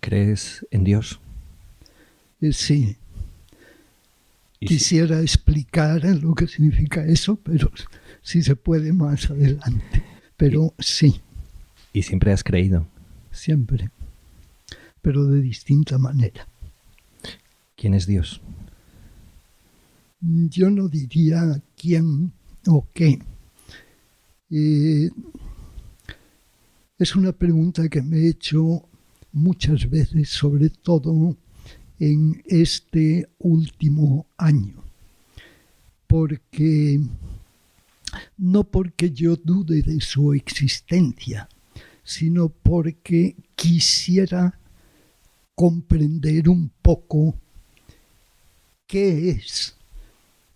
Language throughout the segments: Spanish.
¿Crees en Dios? Sí. Quisiera explicar lo que significa eso, pero si se puede más adelante. Pero sí. ¿Y siempre has creído? Siempre, pero de distinta manera. ¿Quién es Dios? Yo no diría quién o qué. Es una pregunta que me he hecho muchas veces, sobre todo en este último año, no porque yo dude de su existencia, sino porque quisiera comprender un poco qué es,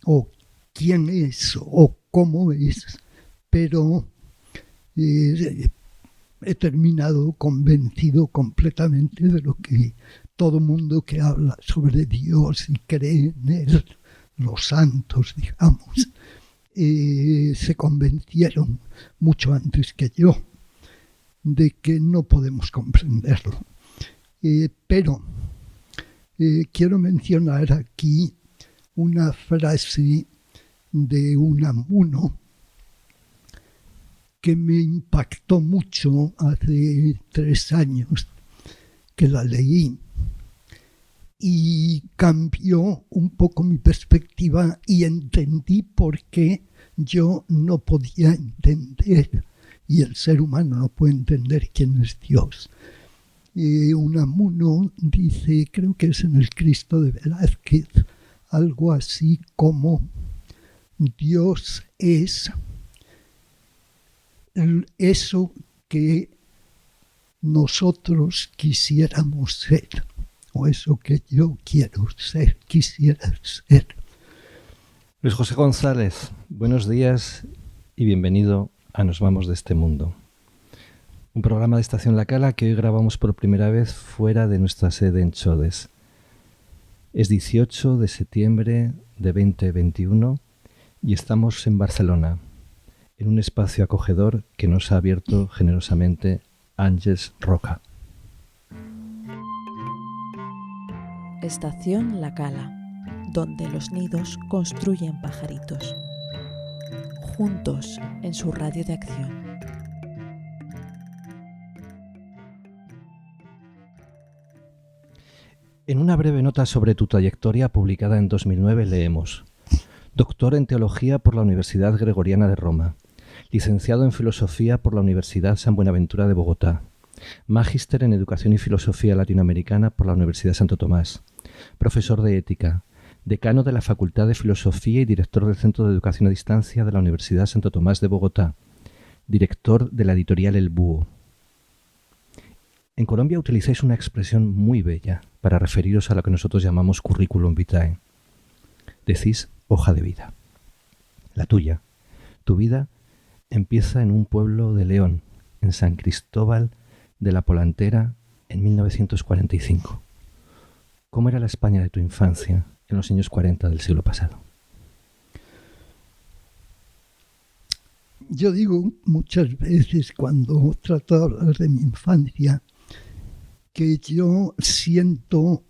o quién es, o cómo es, pero he terminado convencido completamente de lo que todo mundo que habla sobre Dios y cree en Él, los santos, digamos, se convencieron mucho antes que yo de que no podemos comprenderlo. Pero quiero mencionar aquí una frase de Unamuno que me impactó mucho hace 3 años que la leí y cambió un poco mi perspectiva y entendí por qué yo no podía entender, y el ser humano no puede entender quién es Dios. Unamuno dice, creo que es en el Cristo de Velázquez, algo así como Dios es eso que nosotros quisiéramos ser, o eso que yo quiero ser, quisiera ser. Luis José González, buenos días y bienvenido a Nos Vamos de este Mundo. Un programa de Estación La Cala que hoy grabamos por primera vez fuera de nuestra sede en Chodes. Es 18 de septiembre de 2021 y estamos en Barcelona, en un espacio acogedor que nos ha abierto generosamente Àngels Roca. Estación La Cala, donde los nidos construyen pajaritos. Juntos en su radio de acción. En una breve nota sobre tu trayectoria publicada en 2009 leemos: Doctor en Teología por la Universidad Gregoriana de Roma, licenciado en Filosofía por la Universidad San Buenaventura de Bogotá, Magíster en Educación y Filosofía Latinoamericana por la Universidad Santo Tomás, profesor de Ética, decano de la Facultad de Filosofía y director del Centro de Educación a Distancia de la Universidad Santo Tomás de Bogotá, director de la editorial El Búho. En Colombia utilizáis una expresión muy bella para referiros a lo que nosotros llamamos currículum vitae. Decís hoja de vida. La tuya, tu vida, empieza en un pueblo de León, en San Cristóbal de la Polantera, en 1945. ¿Cómo era la España de tu infancia en los años 40 del siglo pasado? Yo digo muchas veces cuando trato de hablar de mi infancia que yo siento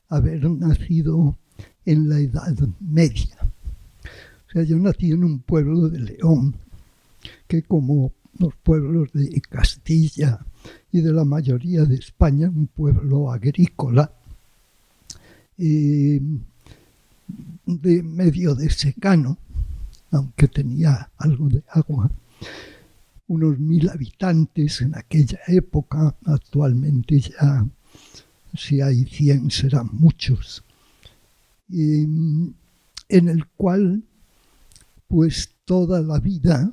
haber nacido en la Edad Media. O sea, yo nací en un pueblo de León, que como los pueblos de Castilla y de la mayoría de España, un pueblo agrícola, de medio de secano, aunque tenía algo de agua, unos 1.000 habitantes en aquella época. Actualmente ya, si hay 100, serán muchos, en el cual pues toda la vida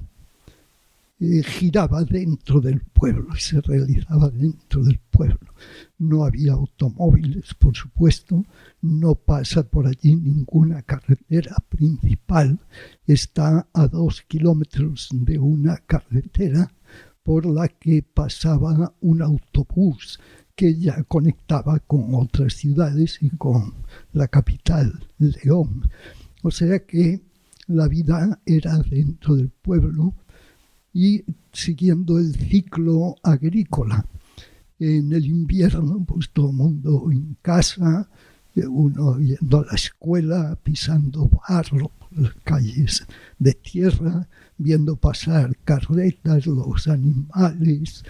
giraba dentro del pueblo y se realizaba dentro del pueblo. No había automóviles, por supuesto, no pasa por allí ninguna carretera principal, está a 2 kilómetros de una carretera por la que pasaba un autobús que ya conectaba con otras ciudades y con la capital, León. O sea que la vida era dentro del pueblo y siguiendo el ciclo agrícola, En el invierno, pues todo el mundo en casa, uno yendo a la escuela, pisando barro por las calles de tierra, viendo pasar carretas, los animales,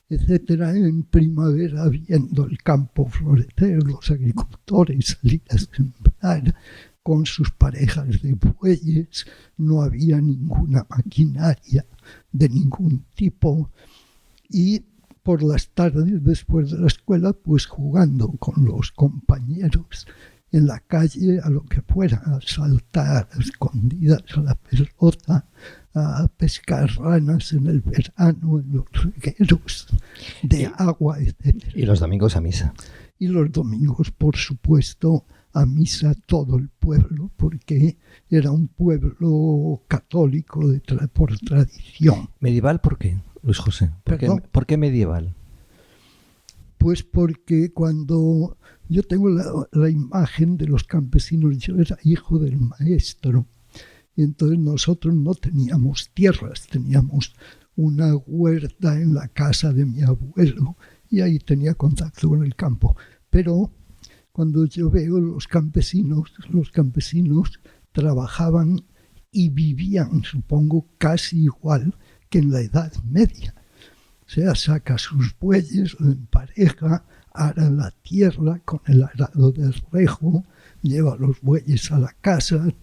etcétera. En primavera, viendo el campo florecer, los agricultores salir a sembrar con sus parejas de bueyes. No había ninguna maquinaria de ningún tipo. Y por las tardes, después de la escuela, pues jugando con los compañeros en la calle a lo que fuera, a saltar a escondidas a la pelota, a pescar ranas en el verano, en los regueros de agua, etc. Y los domingos a misa. Y los domingos, por supuesto, a misa todo el pueblo, porque era un pueblo católico por tradición. ¿Medieval por qué, Luis José? ¿Por qué medieval? Pues porque cuando yo tengo la imagen de los campesinos, yo era hijo del maestro, y entonces nosotros no teníamos tierras, teníamos una huerta en la casa de mi abuelo y ahí tenía contacto con el campo. Pero cuando yo veo los campesinos trabajaban y vivían, supongo, casi igual que en la Edad Media. O sea, saca sus bueyes, lo empareja, ara la tierra con el arado del rejo, lleva los bueyes a la casa,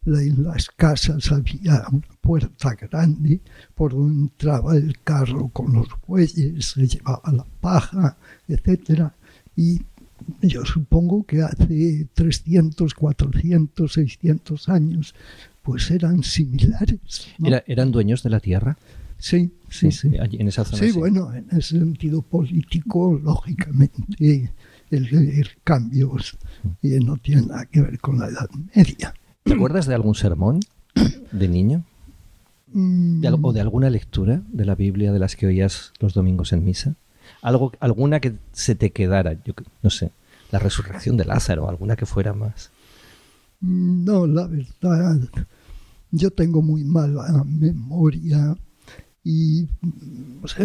en las casas había una puerta grande por donde entraba el carro con los bueyes, se llevaba la paja, etc. Y yo supongo que hace 300, 400, 600 años pues eran similares, ¿no? ¿Eran dueños de la tierra? Sí. Allí, en esa zona. Sí, bueno, en ese sentido político, lógicamente, el cambios no tiene nada que ver con la Edad Media. ¿Te acuerdas de algún sermón de niño? ¿O de alguna lectura de la Biblia de las que oías los domingos en misa? ¿Alguna que se te quedara? Yo no sé, la resurrección de Lázaro, alguna que fuera más. No, la verdad, yo tengo muy mala memoria y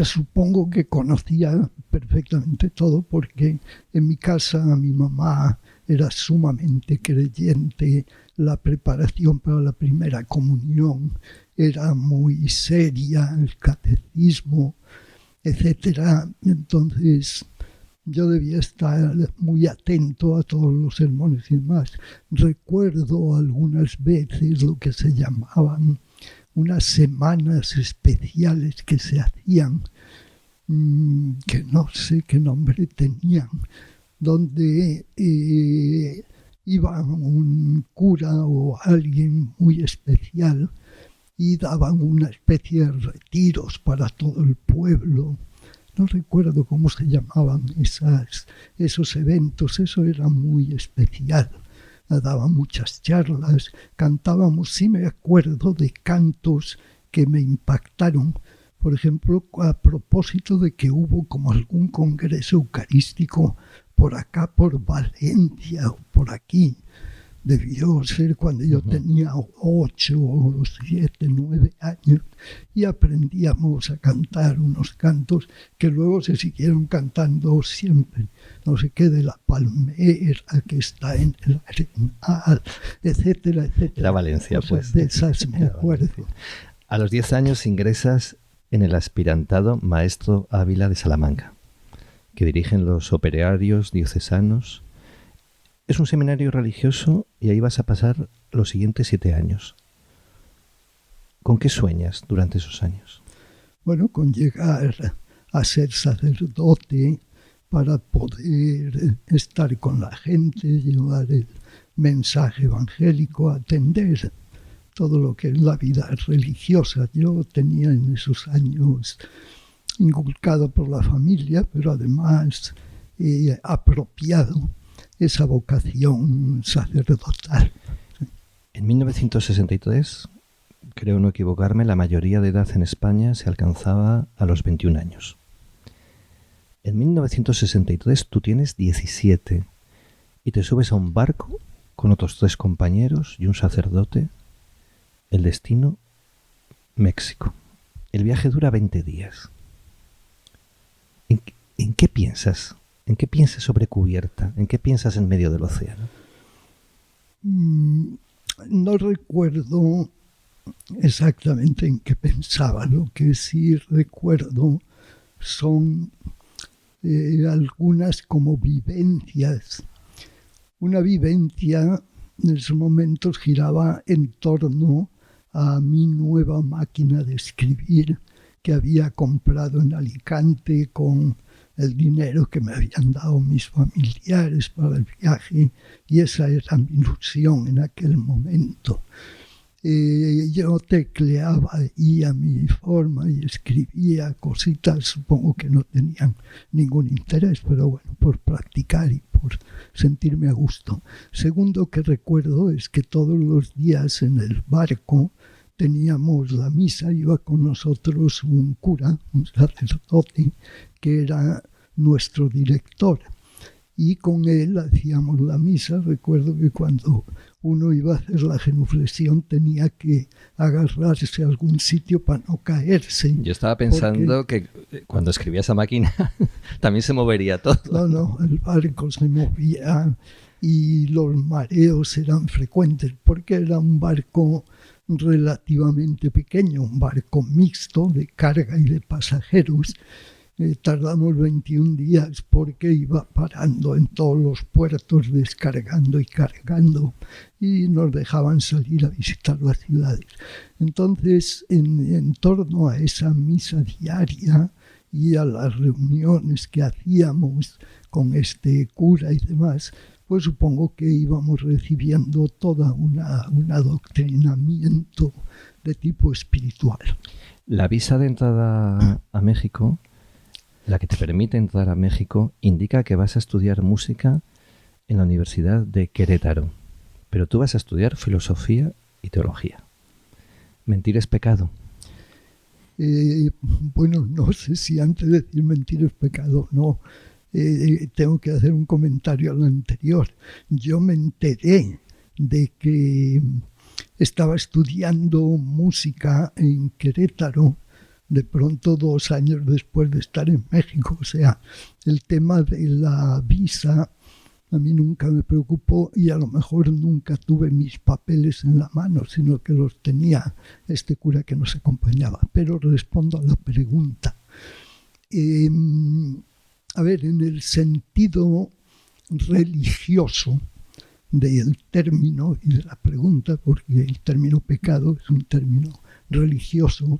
supongo que conocía perfectamente todo porque en mi casa mi mamá era sumamente creyente, la preparación para la primera comunión era muy seria, el catecismo, etcétera. Entonces yo debía estar muy atento a todos los sermones y demás. Recuerdo algunas veces lo que se llamaban unas semanas especiales que se hacían, que no sé qué nombre tenían, donde iba un cura o alguien muy especial y daban una especie de retiros para todo el pueblo. No recuerdo cómo se llamaban esos eventos, eso era muy especial. Daban muchas charlas, cantábamos, sí me acuerdo de cantos que me impactaron. Por ejemplo, a propósito de que hubo como algún congreso eucarístico por acá, por Valencia o por aquí. Debió ser cuando yo tenía 8 o 7, 9 años y aprendíamos a cantar unos cantos que luego se siguieron cantando siempre. No sé qué de la palmera que está en el arenal, etcétera, etcétera. Era Valencia, cosas pues. De esas me acuerdo. A los 10 años ingresas en el aspirantado Maestro Ávila de Salamanca, que dirigen los operarios diocesanos. Es un seminario religioso y ahí vas a pasar los siguientes 7 años. ¿Con qué sueñas durante esos años? Bueno, con llegar a ser sacerdote para poder estar con la gente, llevar el mensaje evangélico, atender todo lo que es la vida religiosa. Yo tenía en esos años, inculcado por la familia, pero además apropiado esa vocación sacerdotal. En 1963, creo no equivocarme, la mayoría de edad en España se alcanzaba a los 21 años. En 1963 tú tienes 17 y te subes a un barco con otros 3 compañeros y un sacerdote. El destino, México. El viaje dura 20 días. ¿En ¿En qué piensas? ¿En qué piensas sobre cubierta? ¿En qué piensas en medio del océano? No recuerdo exactamente en qué pensaba. Lo que sí recuerdo son algunas como vivencias. Una vivencia en esos momentos giraba en torno a mi nueva máquina de escribir que había comprado en Alicante con el dinero que me habían dado mis familiares para el viaje, y esa era mi ilusión en aquel momento. Yo tecleaba ahí a mi forma y escribía cositas, supongo que no tenían ningún interés, pero bueno, por practicar y por sentirme a gusto. Segundo que recuerdo es que todos los días en el barco teníamos la misa, iba con nosotros un cura, un sacerdote, que era nuestro director, y con él hacíamos la misa. Recuerdo que cuando uno iba a hacer la genuflexión tenía que agarrarse a algún sitio para no caerse. Yo estaba pensando que cuando escribía esa máquina también se movería todo. No, el barco se movía y los mareos eran frecuentes porque era un barco relativamente pequeño, un barco mixto de carga y de pasajeros. Tardamos 21 días porque iba parando en todos los puertos, descargando y cargando, y nos dejaban salir a visitar las ciudades. Entonces, en torno a esa misa diaria y a las reuniones que hacíamos con este cura y demás, pues supongo que íbamos recibiendo toda un adoctrinamiento de tipo espiritual. La visa de entrada a México, la que te permite entrar a México, indica que vas a estudiar música en la Universidad de Querétaro, pero tú vas a estudiar filosofía y teología. ¿Mentir es pecado? Bueno, no sé si antes de decir mentir es pecado, no. Tengo que hacer un comentario a lo anterior. Yo me enteré de que estaba estudiando música en Querétaro de pronto 2 años después de estar en México. O sea, el tema de la visa a mí nunca me preocupó, y a lo mejor nunca tuve mis papeles en la mano, sino que los tenía este cura que nos acompañaba. Pero respondo a la pregunta. A ver, en el sentido religioso del término y de la pregunta, porque el término pecado es un término religioso,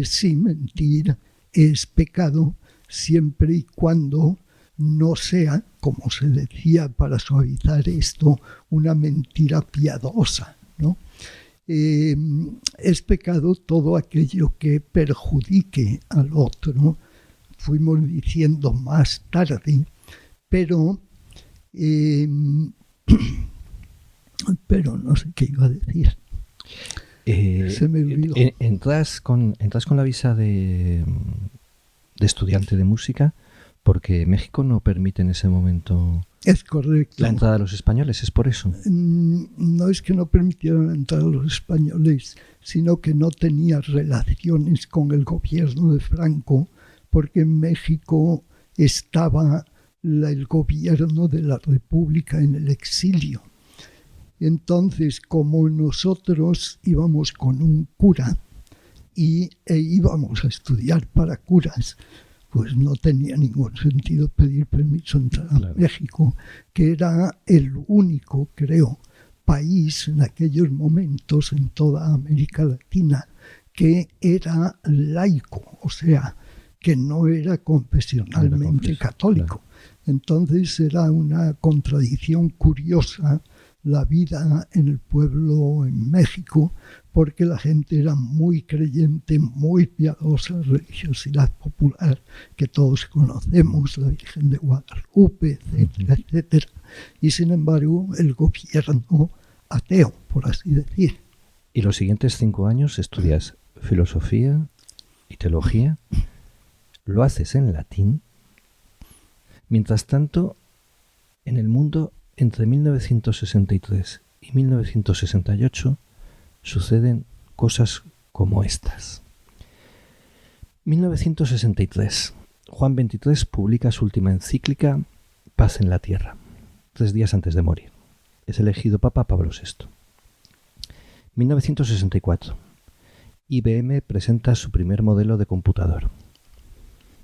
sí, mentir es pecado siempre y cuando no sea, como se decía para suavizar esto, una mentira piadosa, ¿no? Es pecado todo aquello que perjudique al otro. Fuimos diciendo más tarde, pero no sé qué iba a decir. Se me olvidó. Entras con la visa de estudiante de música porque México no permite en ese momento. Es correcto. La entrada de los españoles, ¿es por eso? No es que no permitieran la entrada de los españoles, sino que no tenía relaciones con el gobierno de Franco, porque en México estaba el gobierno de la República en el exilio. Entonces, como nosotros íbamos con un cura e íbamos a estudiar para curas, pues no tenía ningún sentido pedir permiso a entrar a México, que era el único, creo, país en aquellos momentos en toda América Latina que era laico, o sea, que no era confesionalmente católico. Entonces era una contradicción curiosa la vida en el pueblo en México, porque la gente era muy creyente, muy piadosa, religiosidad popular que todos conocemos, la Virgen de Guadalupe, etcétera, etcétera. Y sin embargo el gobierno ateo, por así decir. Y los siguientes 5 años estudias filosofía y teología, lo haces en latín. Mientras tanto, en el mundo, entre 1963 y 1968, suceden cosas como estas. 1963. Juan XXIII publica su última encíclica, Paz en la Tierra, 3 días antes de morir. Es elegido Papa Pablo VI. 1964. IBM presenta su primer modelo de computador.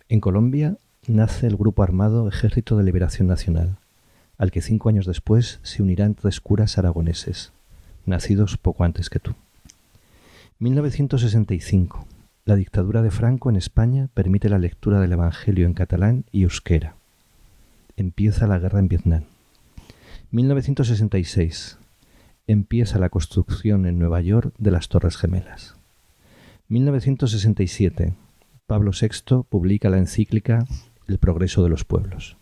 En Colombia nace el grupo armado Ejército de Liberación Nacional, al que 5 años después se unirán 3 curas aragoneses, nacidos poco antes que tú. 1965. La dictadura de Franco en España permite la lectura del Evangelio en catalán y euskera. Empieza la guerra en Vietnam. 1966. Empieza la construcción en Nueva York de las Torres Gemelas. 1967. Pablo VI publica la encíclica El progreso de los pueblos.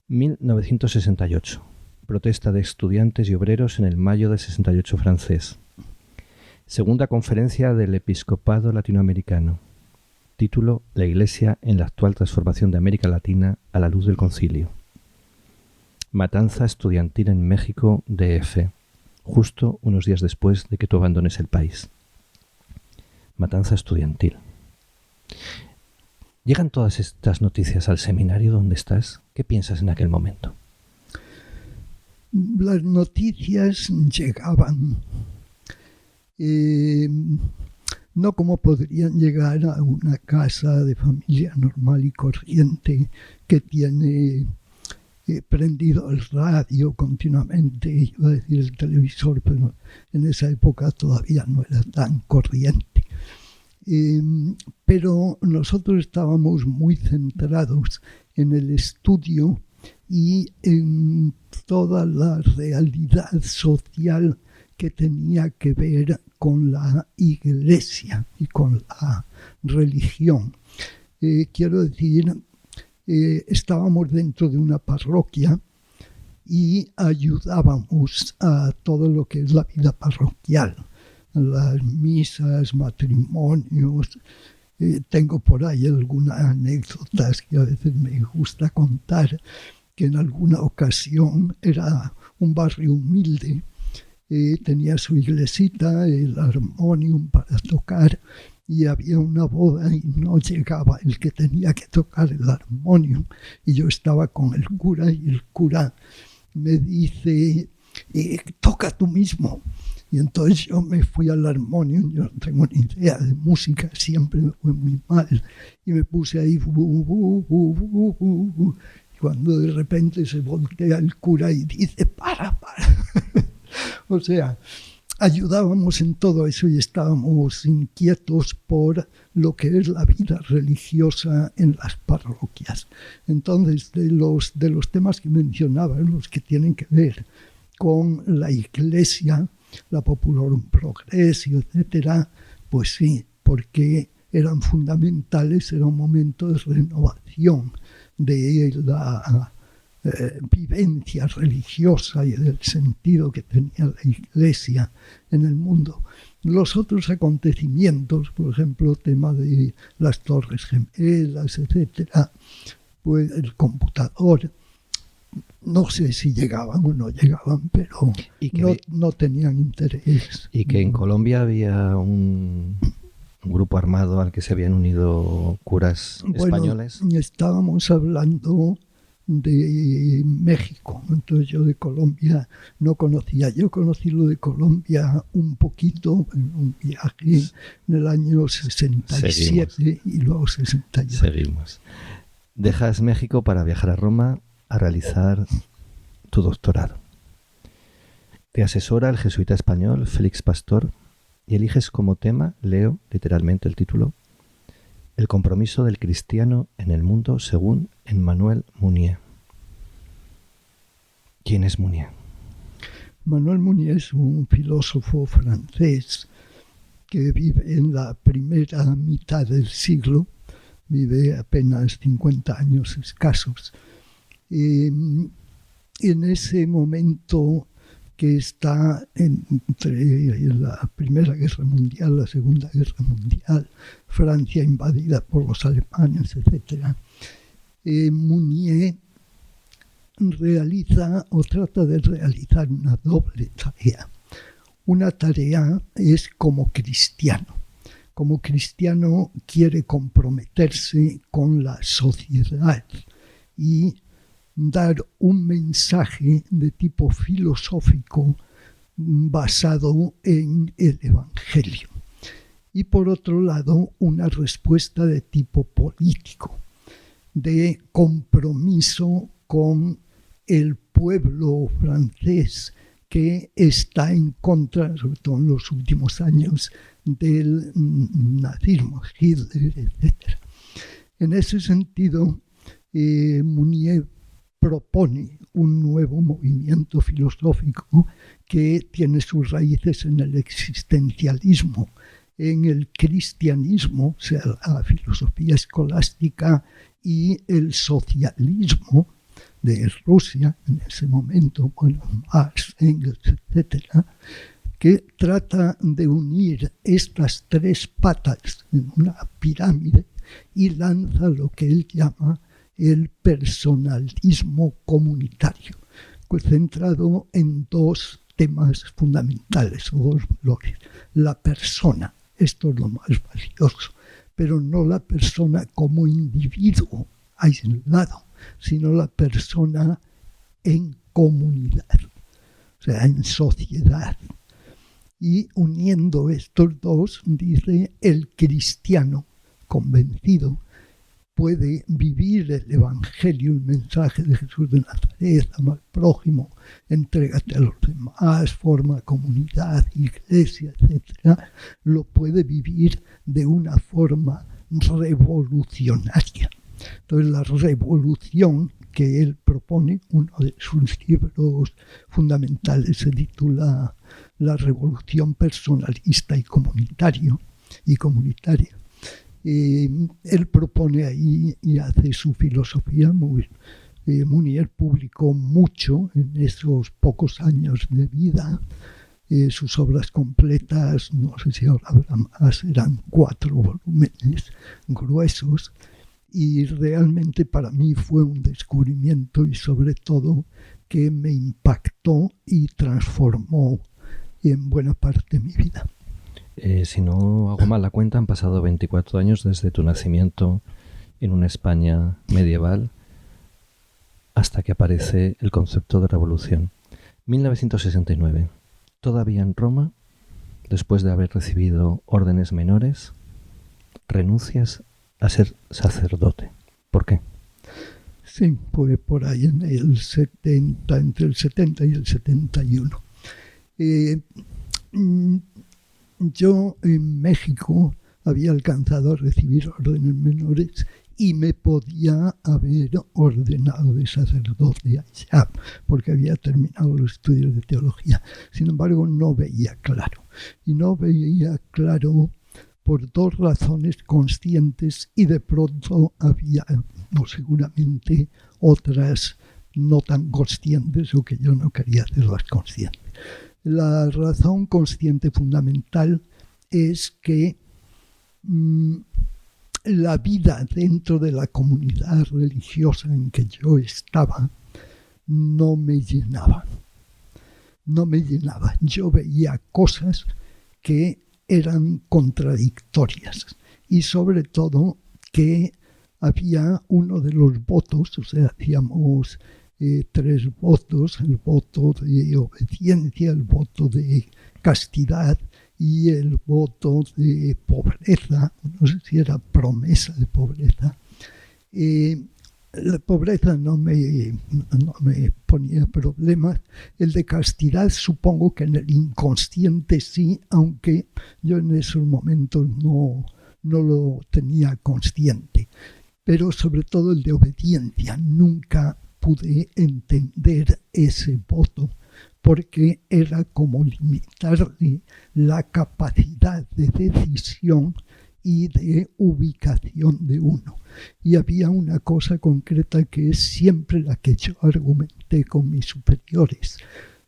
1968. Protesta de estudiantes y obreros en el mayo del 68 francés. Segunda conferencia del Episcopado Latinoamericano. Título: La Iglesia en la actual transformación de América Latina a la luz del Concilio. Matanza estudiantil en México, DF, justo unos días después de que tú abandones el país. Matanza estudiantil. ¿Llegan todas estas noticias al seminario donde estás? ¿Qué piensas en aquel momento? Las noticias llegaban. No como podrían llegar a una casa de familia normal y corriente que tiene prendido el radio continuamente, iba a decir el televisor, pero en esa época todavía no era tan corriente. Pero nosotros estábamos muy centrados en el estudio y en toda la realidad social que tenía que ver con la Iglesia y con la religión. Quiero decir, estábamos dentro de una parroquia y ayudábamos a todo lo que es la vida parroquial, las misas, matrimonios. Tengo por ahí algunas anécdotas que a veces me gusta contar, que en alguna ocasión era un barrio humilde. Tenía su iglesita, el armonium para tocar, y había una boda y no llegaba el que tenía que tocar el armonium. Y yo estaba con el cura y el cura me dice, toca tú mismo. Y entonces yo me fui al armonium, yo no tengo ni idea de música, siempre me fue muy mal. Y me puse ahí, cuando de repente se voltea el cura y dice, para. O sea, ayudábamos en todo eso y estábamos inquietos por lo que es la vida religiosa en las parroquias. Entonces, de los temas que mencionaba, los que tienen que ver con la Iglesia, la Populorum Progressio, etcétera, pues sí, porque eran fundamentales, era un momento de renovación de la vivencia religiosa y del sentido que tenía la Iglesia en el mundo. Los otros acontecimientos, por ejemplo, el tema de las Torres Gemelas, etcétera, pues el computador, no sé si llegaban o no llegaban, pero no tenían interés. Y que en Colombia había un grupo armado al que se habían unido curas españoles. Estábamos hablando de México, entonces yo de Colombia no conocía. Yo conocí lo de Colombia un poquito en un viaje en el año 67 y luego 68. Seguimos. Dejas México para viajar a Roma a realizar tu doctorado. Te asesora el jesuita español Félix Pastor y eliges como tema, leo literalmente el título, El compromiso del cristiano en el mundo según Emmanuel Mounier. ¿Quién es Mounier? Emmanuel Mounier es un filósofo francés que vive en la primera mitad del siglo, vive apenas 50 años escasos. En ese momento que está entre la Primera Guerra Mundial, la Segunda Guerra Mundial, Francia invadida por los alemanes, etc., Mounier realiza o trata de realizar una doble tarea. Una tarea es como cristiano. como cristiano quiere comprometerse con la sociedad y dar un mensaje de tipo filosófico basado en el Evangelio. Y por otro lado, una respuesta de tipo político, de compromiso con el pueblo francés que está en contra, sobre todo en los últimos años, del nazismo, Hitler, etc. En ese sentido, Mounier propone un nuevo movimiento filosófico que tiene sus raíces en el existencialismo, en el cristianismo, o sea, la filosofía escolástica y el socialismo de Rusia en ese momento, bueno, Marx, Engels, etc., que trata de unir estas tres patas en una pirámide y lanza lo que él llama el personalismo comunitario, centrado en dos temas fundamentales, o dos valores. La persona, esto es lo más valioso, pero no la persona como individuo aislado, sino la persona en comunidad, o sea, en sociedad. Y uniendo estos dos, dice, el cristiano convencido puede vivir el Evangelio, el mensaje de Jesús de Nazaret, ama al prójimo, entrégate a los demás, forma comunidad, iglesia, etc., lo puede vivir de una forma revolucionaria. Entonces, la revolución que él propone, uno de sus libros fundamentales se titula La revolución personalista y comunitaria. Él propone ahí y hace su filosofía. Mounier publicó mucho en esos pocos años de vida. Sus obras completas, no sé si ahora habrá más, eran 4 volúmenes gruesos. Y realmente para mí fue un descubrimiento y sobre todo que me impactó y transformó en buena parte de mi vida. Si no hago mal la cuenta, han pasado 24 años desde tu nacimiento en una España medieval hasta que aparece el concepto de revolución. 1969. Todavía en Roma, después de haber recibido órdenes menores, renuncias a ser sacerdote. ¿Por qué? Sí, pues por ahí en el 70, entre el 70 y el 71. Yo en México había alcanzado a recibir órdenes menores y me podía haber ordenado de sacerdote allá, porque había terminado los estudios de teología. Sin embargo, no veía claro. Y no veía claro por 2 razones conscientes y de pronto había, seguramente, otras no tan conscientes o que yo no quería hacerlas conscientes. La razón consciente fundamental es que la vida dentro de la comunidad religiosa en que yo estaba no me llenaba. Yo veía cosas que eran contradictorias y sobre todo que había uno de los votos, o sea, hacíamos 3 votos, el voto de obediencia, el voto de castidad y el voto de pobreza, no sé si era promesa de pobreza. La pobreza no me ponía problemas. El de castidad supongo que en el inconsciente sí, aunque yo en esos momentos no lo tenía consciente. Pero sobre todo el de obediencia. Nunca pude entender ese voto porque era como limitarle la capacidad de decisión y de ubicación de uno. Y había una cosa concreta que es siempre la que yo argumenté con mis superiores.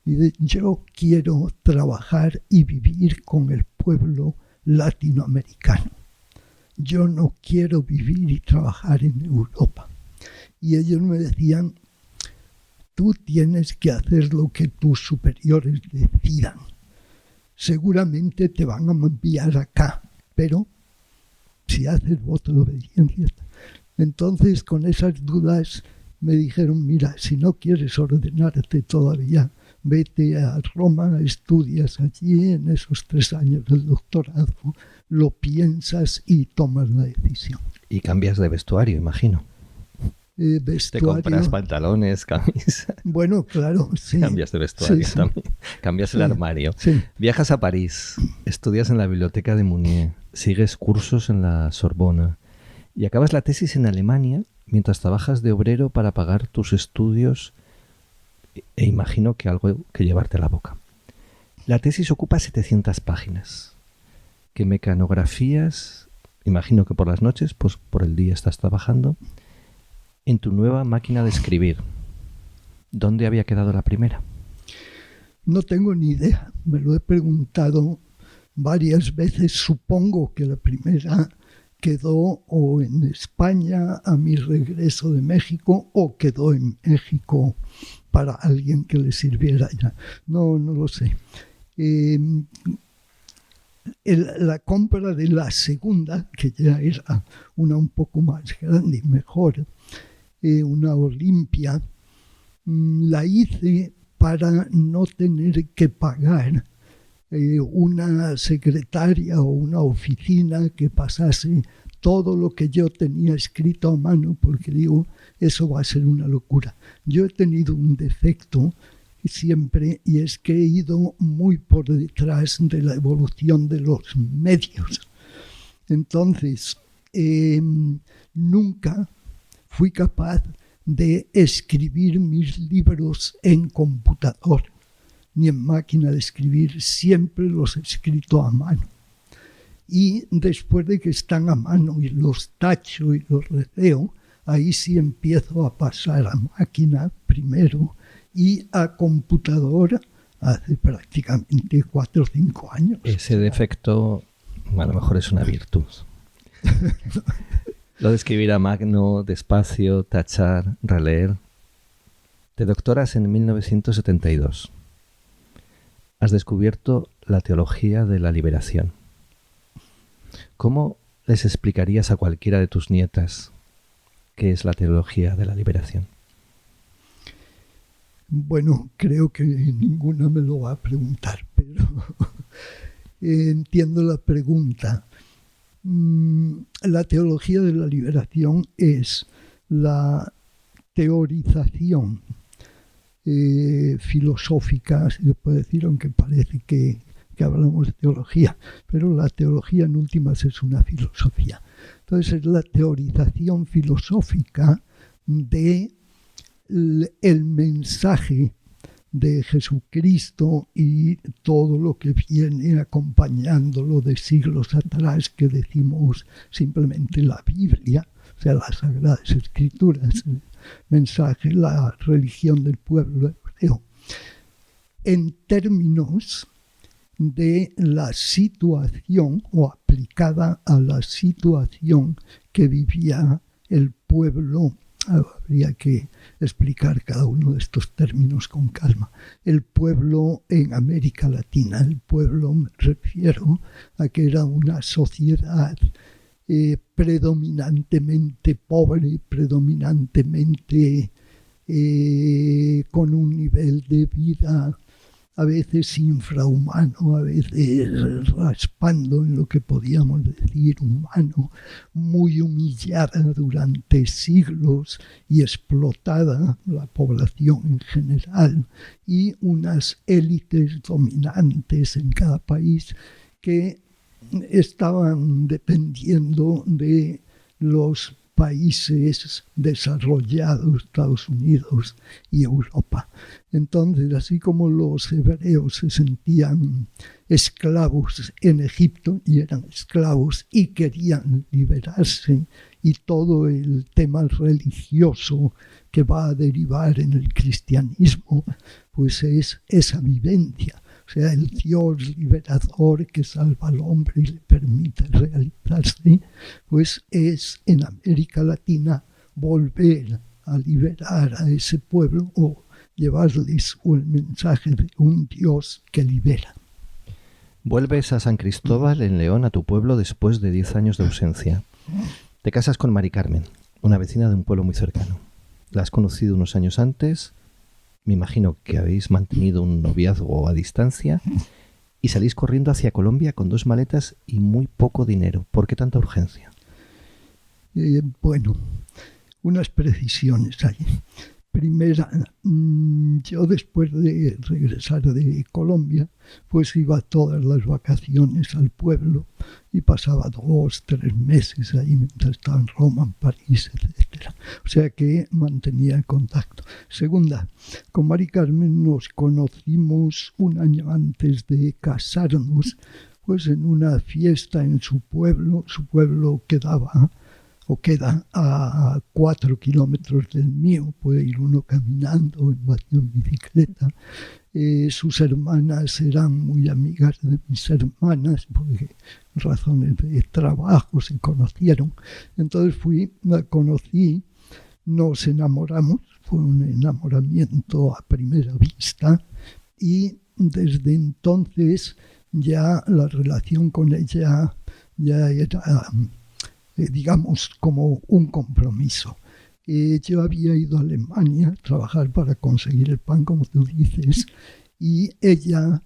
Yo quiero trabajar y vivir con el pueblo latinoamericano. Yo no quiero vivir y trabajar en Europa. Y ellos me decían, tú tienes que hacer lo que tus superiores decidan. Seguramente te van a enviar acá, pero si haces voto de obediencia. Entonces, con esas dudas, me dijeron, mira, si no quieres ordenarte todavía, vete a Roma, estudias allí en esos 3 años del doctorado, lo piensas y tomas la decisión. Y cambias de vestuario, imagino. Vestuario. Te compras pantalones, camisas. Bueno, claro, sí. Cambias de vestuario también. Cambias el armario. Sí. Viajas a París, estudias en la biblioteca de Mounier, sigues cursos en la Sorbona y acabas la tesis en Alemania mientras trabajas de obrero para pagar tus estudios e imagino que algo que llevarte a la boca. La tesis ocupa 700 páginas. ¿Qué mecanografías? Imagino que por las noches, pues por el día estás trabajando en tu nueva máquina de escribir. ¿Dónde había quedado la primera? No tengo ni idea. Me lo he preguntado varias veces. Supongo que la primera quedó o en España a mi regreso de México o quedó en México para alguien que le sirviera ya. No lo sé. La compra de la segunda, que ya era una un poco más grande y mejor, una Olimpia, la hice para no tener que pagar una secretaria o una oficina que pasase todo lo que yo tenía escrito a mano, porque digo, eso va a ser una locura. Yo he tenido un defecto siempre, y es que he ido muy por detrás de la evolución de los medios. Entonces, nunca fui capaz de escribir mis libros en computador, ni en máquina de escribir. Siempre los he escrito a mano. Y después de que están a mano y los tacho y los releo, ahí sí empiezo a pasar a máquina primero y a computadora hace prácticamente 4 o 5 años. Ese defecto a lo mejor es una virtud. Lo de escribir a mano, despacio, tachar, releer. Te doctoras en 1972. Has descubierto la teología de la liberación. ¿Cómo les explicarías a cualquiera de tus nietas qué es la teología de la liberación? Bueno, creo que ninguna me lo va a preguntar, pero entiendo la pregunta. La teología de la liberación es la teorización filosófica, si se puede decir, aunque parece que hablamos de teología, pero la teología en últimas es una filosofía. Entonces es la teorización filosófica de el mensaje de Jesucristo y todo lo que viene acompañándolo de siglos atrás, que decimos simplemente la Biblia, o sea, las Sagradas Escrituras, el mensaje, la religión del pueblo hebreo, en términos de la situación o aplicada a la situación que vivía el pueblo. Habría que explicar cada uno de estos términos con calma. El pueblo en América Latina, el pueblo, me refiero a que era una sociedad predominantemente pobre, predominantemente con un nivel de vida a veces infrahumano, a veces raspando en lo que podíamos decir humano, muy humillada durante siglos y explotada la población en general, y unas élites dominantes en cada país que estaban dependiendo de los países desarrollados, Estados Unidos y Europa. Entonces, así como los hebreos se sentían esclavos en Egipto y eran esclavos y querían liberarse, y todo el tema religioso que va a derivar en el cristianismo, pues es esa vivencia. O sea, el Dios liberador que salva al hombre y le permite realizarse, pues es en América Latina volver a liberar a ese pueblo o llevarles el mensaje de un Dios que libera. Vuelves a San Cristóbal, en León, a tu pueblo, después de 10 años de ausencia. Te casas con Mari Carmen, una vecina de un pueblo muy cercano. La has conocido unos años antes, me imagino que habéis mantenido un noviazgo a distancia y salís corriendo hacia Colombia con 2 maletas y muy poco dinero. ¿Por qué tanta urgencia? Bueno, unas precisiones ahí. Primera, yo después de regresar de Colombia, pues iba todas las vacaciones al pueblo y pasaba 2, 3 meses ahí mientras estaba en Roma, en París, etc. O sea que mantenía el contacto. Segunda, con Mari Carmen nos conocimos un año antes de casarnos, pues en una fiesta en su pueblo queda a 4 kilómetros del mío, puede ir uno caminando, en bicicleta. Sus hermanas eran muy amigas de mis hermanas, porque razones de trabajo se conocieron. Entonces la conocí, nos enamoramos, fue un enamoramiento a primera vista y desde entonces ya la relación con ella ya era, digamos, como un compromiso. Yo había ido a Alemania a trabajar para conseguir el pan, como tú dices, y ella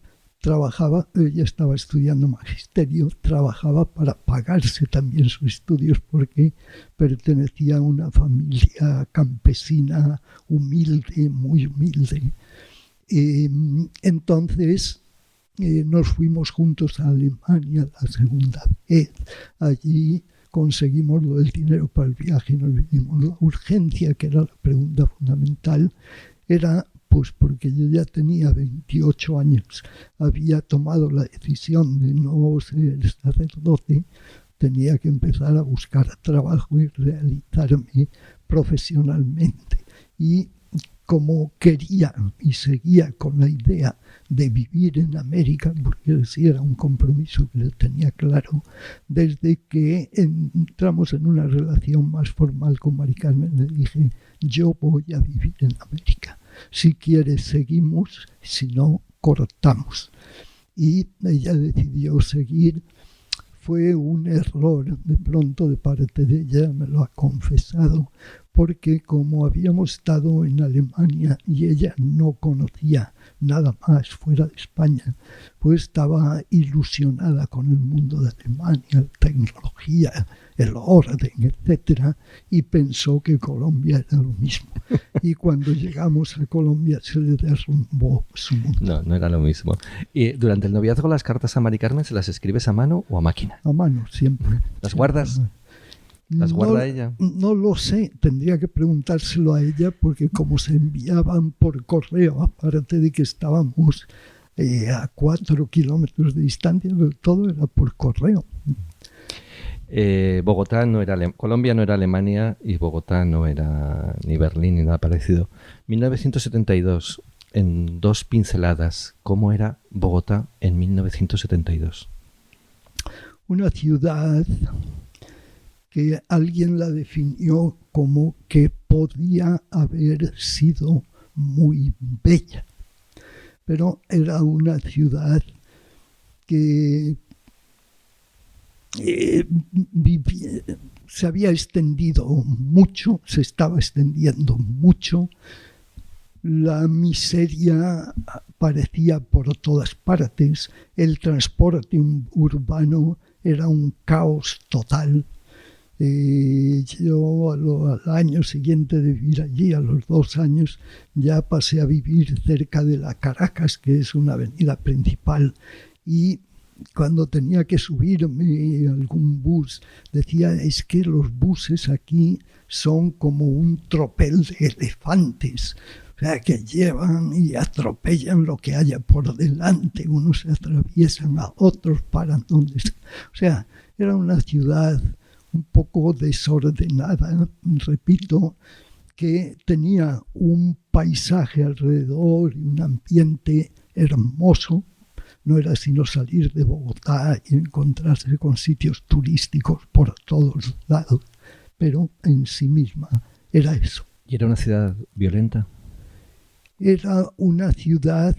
estaba estudiando magisterio, trabajaba para pagarse también sus estudios porque pertenecía a una familia campesina humilde, muy humilde. Entonces nos fuimos juntos a Alemania la segunda vez. Allí conseguimos lo del dinero para el viaje y nos vinimos. La urgencia, que era la pregunta fundamental, era pues porque yo ya tenía 28 años, había tomado la decisión de no ser sacerdote, tenía que empezar a buscar trabajo y realizarme profesionalmente. Y como quería y seguía con la idea de vivir en América, porque sí era un compromiso que le tenía claro, desde que entramos en una relación más formal con Mari Carmen, le dije, yo voy a vivir en América. Si quieres seguimos, si no, cortamos. Y ella decidió seguir. Fue un error de pronto de parte de ella, me lo ha confesado, porque como habíamos estado en Alemania y ella no conocía nada más fuera de España, pues estaba ilusionada con el mundo de Alemania, la tecnología, el orden, etcétera, y pensó que Colombia era lo mismo. Y cuando llegamos a Colombia se le derrumbó su mundo. No era lo mismo. ¿Y durante el noviazgo las cartas a Mari Carmen se las escribes a mano o a máquina? A mano, siempre. ¿Las guardas? ¿Las guarda ella? No lo sé, tendría que preguntárselo a ella, porque como se enviaban por correo, aparte de que estábamos a 4 kilómetros de distancia, pero todo era por correo. Bogotá no era Colombia no era Alemania y Bogotá no era ni Berlín ni nada parecido. 1972, en 2 pinceladas, ¿cómo era Bogotá en 1972? Una ciudad que alguien la definió como que podía haber sido muy bella, pero era una ciudad que se había extendido mucho, se estaba extendiendo mucho, la miseria aparecía por todas partes, el transporte urbano era un caos total. Yo al año siguiente de vivir allí, a los 2 años, ya pasé a vivir cerca de la Caracas, que es una avenida principal, y cuando tenía que subirme a algún bus, decía, es que los buses aquí son como un tropel de elefantes, o sea, que llevan y atropellan lo que haya por delante, unos se atraviesan a otros, paran donde sea. O sea, era una ciudad un poco desordenada, repito, que tenía un paisaje alrededor y un ambiente hermoso. No era sino salir de Bogotá y encontrarse con sitios turísticos por todos lados, pero en sí misma era eso. ¿Y era una ciudad violenta? Era una ciudad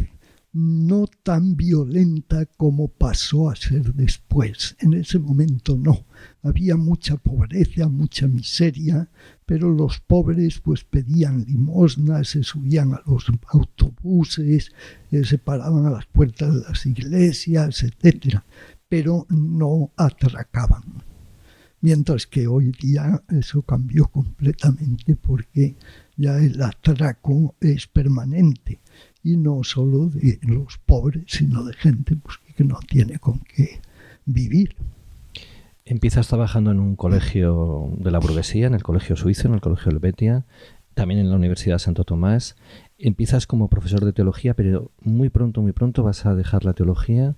no tan violenta como pasó a ser después. En ese momento no. Había mucha pobreza, mucha miseria, pero los pobres pues pedían limosnas, se subían a los autobuses, se paraban a las puertas de las iglesias, etc. Pero no atracaban. Mientras que hoy día eso cambió completamente porque ya el atraco es permanente. Y no solo de los pobres, sino de gente pues, que no tiene con qué vivir. Empiezas trabajando en un colegio de la burguesía, en el Colegio Suizo, en el Colegio Helvetia, también en la Universidad Santo Tomás. Empiezas como profesor de teología, pero muy pronto vas a dejar la teología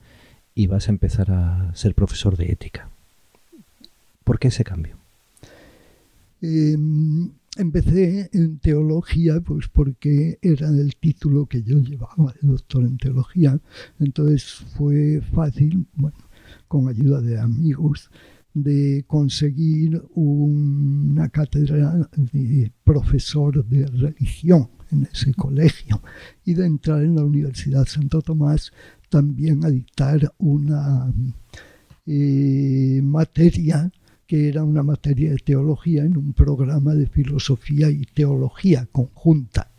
y vas a empezar a ser profesor de ética. ¿Por qué ese cambio? Empecé en teología pues porque era el título que yo llevaba de doctor en teología. Entonces fue fácil, bueno, con ayuda de amigos, de conseguir una cátedra de profesor de religión en ese colegio y de entrar en la Universidad Santo Tomás también a dictar una materia que era una materia de teología en un programa de filosofía y teología conjunta.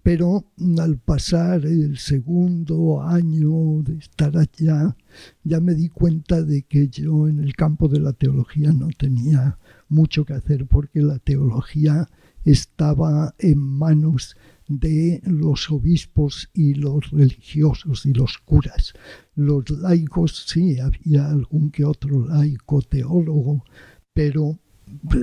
Pero al pasar el segundo año de estar allá, ya me di cuenta de que yo en el campo de la teología no tenía mucho que hacer porque la teología estaba en manos de los obispos y los religiosos y los curas. Los laicos, sí, había algún que otro laico teólogo, pero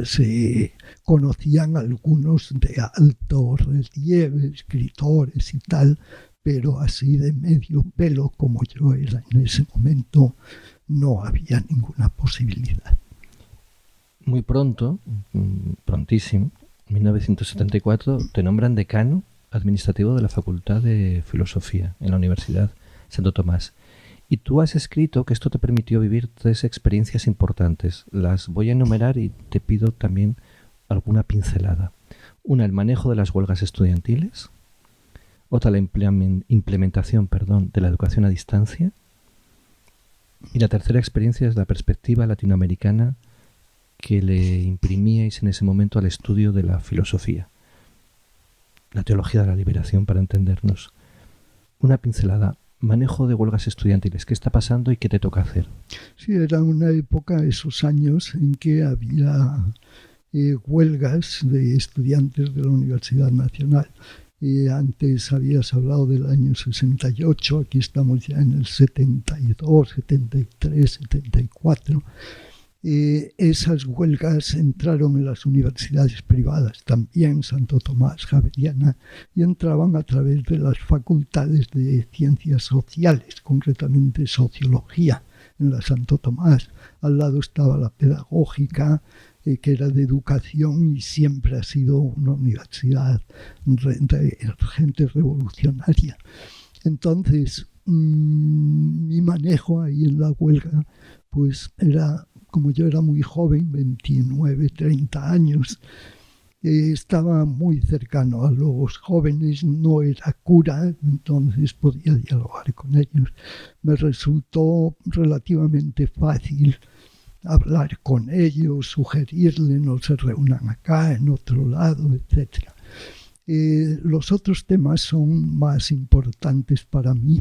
se conocían algunos de alto relieve, escritores y tal, pero así de medio pelo como yo era en ese momento, no había ninguna posibilidad. Muy prontísimo, en 1974, te nombran decano administrativo de la Facultad de Filosofía en la Universidad Santo Tomás. Y tú has escrito que esto te permitió vivir 3 experiencias importantes. Las voy a enumerar y te pido también alguna pincelada. Una, el manejo de las huelgas estudiantiles. Otra, la implementación de la educación a distancia. Y la tercera experiencia es la perspectiva latinoamericana que le imprimíais en ese momento al estudio de la filosofía. La teología de la liberación, para entendernos. Una pincelada. Manejo de huelgas estudiantiles. ¿Qué está pasando y qué te toca hacer? Sí, era una época, esos años, en que había huelgas de estudiantes de la Universidad Nacional. Antes habías hablado del año 68, aquí estamos ya en el 72, 73, 74. Esas huelgas entraron en las universidades privadas, también Santo Tomás, Javeriana, y entraban a través de las facultades de ciencias sociales, concretamente sociología en la Santo Tomás. Al lado estaba la pedagógica, que era de educación y siempre ha sido una universidad de gente revolucionaria. Entonces, mi manejo ahí en la huelga, pues era, como yo era muy joven, 29, 30 años, estaba muy cercano a los jóvenes, no era cura, entonces podía dialogar con ellos. Me resultó relativamente fácil hablar con ellos, sugerirles, no se reúnan acá, en otro lado, etc. Los otros temas son más importantes para mí.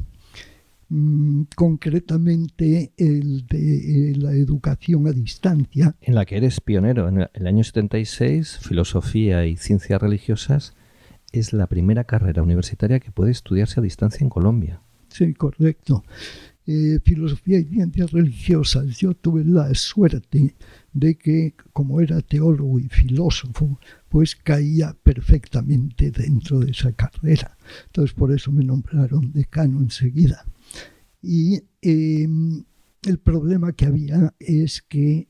Concretamente el de la educación a distancia. En la que eres pionero. En el año 76, Filosofía y Ciencias Religiosas es la primera carrera universitaria que puede estudiarse a distancia en Colombia. Sí, correcto. Filosofía y Ciencias Religiosas. Yo tuve la suerte de que, como era teólogo y filósofo, pues caía perfectamente dentro de esa carrera. Entonces, por eso me nombraron decano enseguida. Y el problema que había es que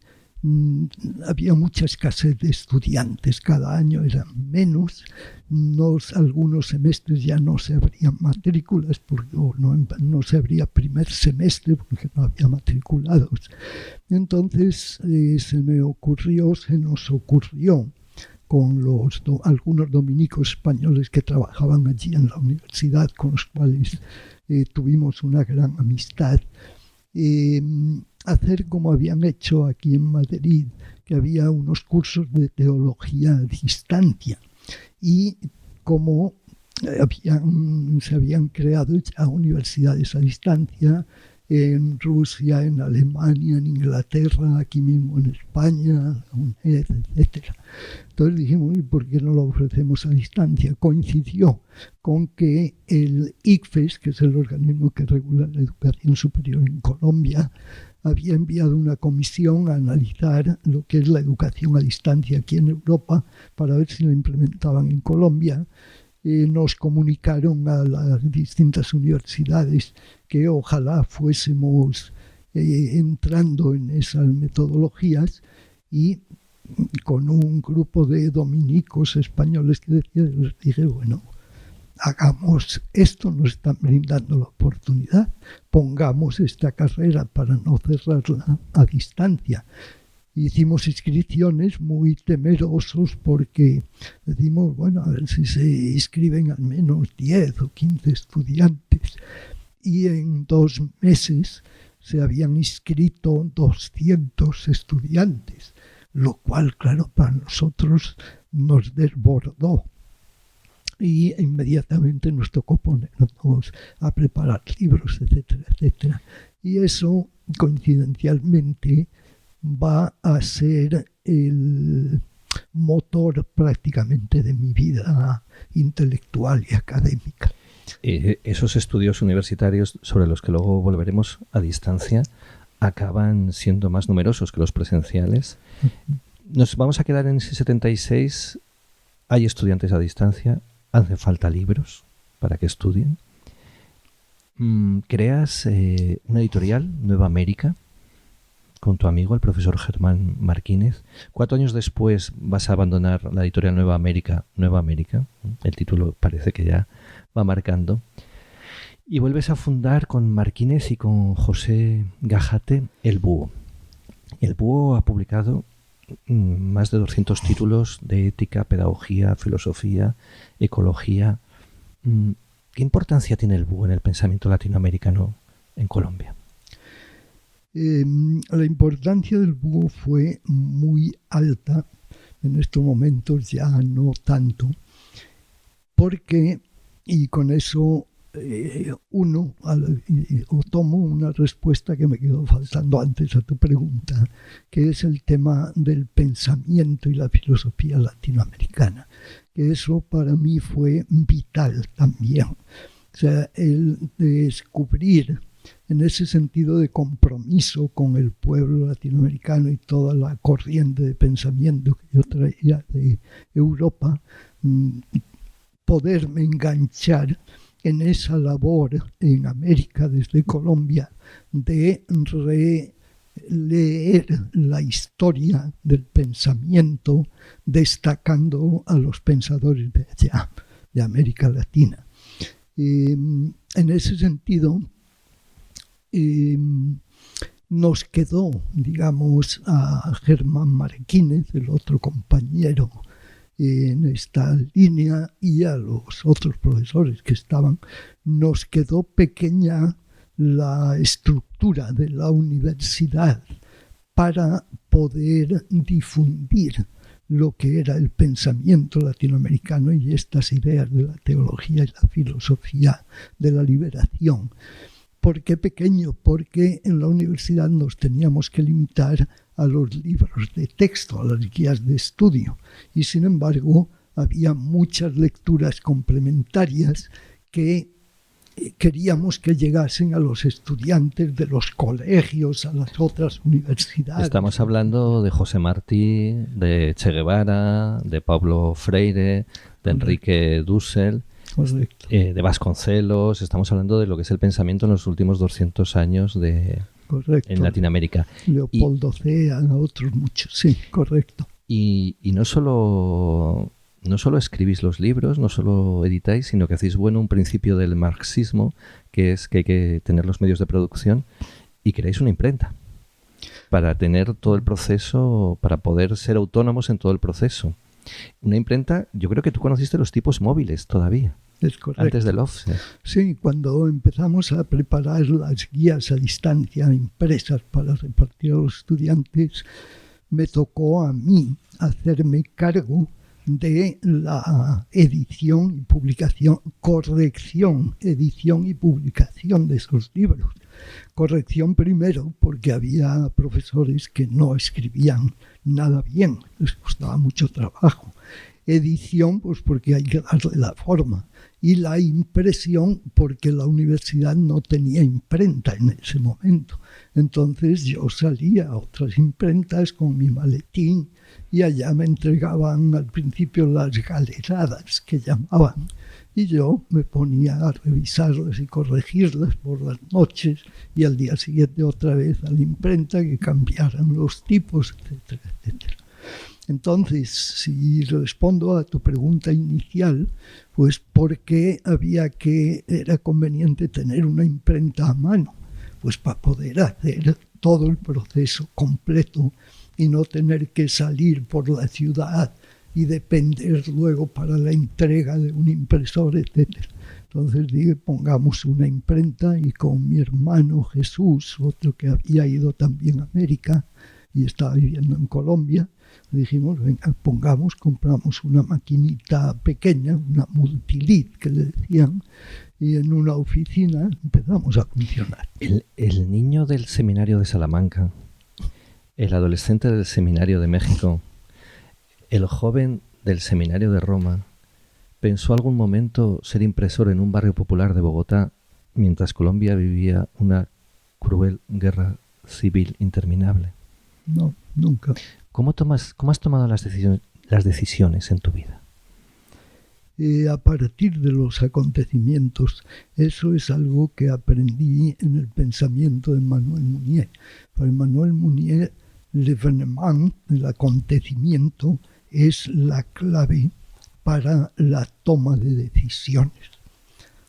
había mucha escasez de estudiantes. Cada año eran menos. Algunos semestres ya no se abrían matrículas, no se abría primer semestre porque no había matriculados. Entonces se nos ocurrió con algunos dominicos españoles que trabajaban allí en la universidad, con los cuales tuvimos una gran amistad. Hacer como habían hecho aquí en Madrid, que había unos cursos de teología a distancia, y como se habían creado ya universidades a distancia en Rusia, en Alemania, en Inglaterra, aquí mismo en España, etc. Entonces dijimos, ¿y por qué no lo ofrecemos a distancia? Coincidió con que el ICFES, que es el organismo que regula la educación superior en Colombia, había enviado una comisión a analizar lo que es la educación a distancia aquí en Europa para ver si la implementaban en Colombia. Nos comunicaron a las distintas universidades que ojalá fuésemos entrando en esas metodologías, y con un grupo de dominicos españoles que decía, les dije, bueno, hagamos esto, nos están brindando la oportunidad, pongamos esta carrera para no cerrarla a distancia. Hicimos inscripciones muy temerosos porque decimos, bueno, a ver si se inscriben al menos 10 o 15 estudiantes. Y en 2 meses se habían inscrito 200 estudiantes, lo cual, claro, para nosotros nos desbordó. Y inmediatamente nos tocó ponernos a preparar libros, etcétera, etcétera. Y eso, coincidencialmente, va a ser el motor prácticamente de mi vida intelectual y académica. Esos estudios universitarios, sobre los que luego volveremos a distancia, acaban siendo más numerosos que los presenciales. Nos vamos a quedar en ese 76. Hay estudiantes a distancia, hacen falta libros para que estudien. Creas una editorial, Nueva América, con tu amigo, el profesor Germán Marquínez. 4 años después vas a abandonar la editorial Nueva América. El título parece que ya va marcando. Y vuelves a fundar con Marquínez y con José Gajate El Búho. El Búho ha publicado más de 200 títulos de ética, pedagogía, filosofía, ecología. ¿Qué importancia tiene el Búho en el pensamiento latinoamericano en Colombia? La importancia del Búho fue muy alta, en estos momentos ya no tanto, porque, y con eso tomo una respuesta que me quedó faltando antes a tu pregunta, que es el tema del pensamiento y la filosofía latinoamericana, que eso para mí fue vital también. O sea, el descubrir en ese sentido de compromiso con el pueblo latinoamericano y toda la corriente de pensamiento que yo traía de Europa, poderme enganchar en esa labor en América desde Colombia de releer la historia del pensamiento, destacando a los pensadores de allá, de América Latina. En ese sentido, nos quedó, digamos, a Germán Marquínez, el otro compañero en esta línea, y a los otros profesores que estaban, nos quedó pequeña la estructura de la universidad para poder difundir lo que era el pensamiento latinoamericano y estas ideas de la teología y la filosofía de la liberación. ¿Por qué pequeño? Porque en la universidad nos teníamos que limitar a los libros de texto, a las guías de estudio. Y sin embargo, había muchas lecturas complementarias que queríamos que llegasen a los estudiantes de los colegios, a las otras universidades. Estamos hablando de José Martí, de Che Guevara, de Pablo Freire, de Enrique Dussel, de Vasconcelos. Estamos hablando de lo que es el pensamiento en los últimos 200 años en Latinoamérica. Leopoldo Cea, otros muchos, sí, correcto. Y no solo escribís los libros, no solo editáis, sino que hacéis un principio del marxismo, que es que hay que tener los medios de producción, y creáis una imprenta para tener todo el proceso, para poder ser autónomos en todo el proceso. Una imprenta, yo creo que tú conociste los tipos móviles todavía. Es correcto. Antes del offset. Sí, cuando empezamos a preparar las guías a distancia impresas para repartir a los estudiantes, me tocó a mí hacerme cargo de la edición y publicación, corrección, edición y publicación de esos libros. Corrección primero porque había profesores que no escribían nada bien, les costaba mucho trabajo. Edición, pues porque hay que darle la forma. Y la impresión, porque la universidad no tenía imprenta en ese momento. Entonces yo salía a otras imprentas con mi maletín y allá me entregaban al principio las galeradas que llamaban. Y yo me ponía a revisarlas y corregirlas por las noches y al día siguiente otra vez a la imprenta que cambiaran los tipos, etcétera, etcétera. Entonces, si respondo a tu pregunta inicial, pues ¿por qué era conveniente tener una imprenta a mano? Pues para poder hacer todo el proceso completo y no tener que salir por la ciudad y depender luego para la entrega de un impresor, etc. Entonces dije, pongamos una imprenta y con mi hermano Jesús, otro que había ido también a América y estaba viviendo en Colombia, dijimos, venga, compramos una maquinita pequeña, una multilead que le decían, y en una oficina empezamos a funcionar. El niño del seminario de Salamanca, el adolescente del seminario de México, el joven del seminario de Roma, ¿pensó algún momento ser impresor en un barrio popular de Bogotá mientras Colombia vivía una cruel guerra civil interminable? No, nunca. ¿Cómo has tomado las decisiones en tu vida? A partir de los acontecimientos, eso es algo que aprendí en el pensamiento de Emmanuel Mounier. Para Emmanuel Mounier, l'événement, el acontecimiento, es la clave para la toma de decisiones.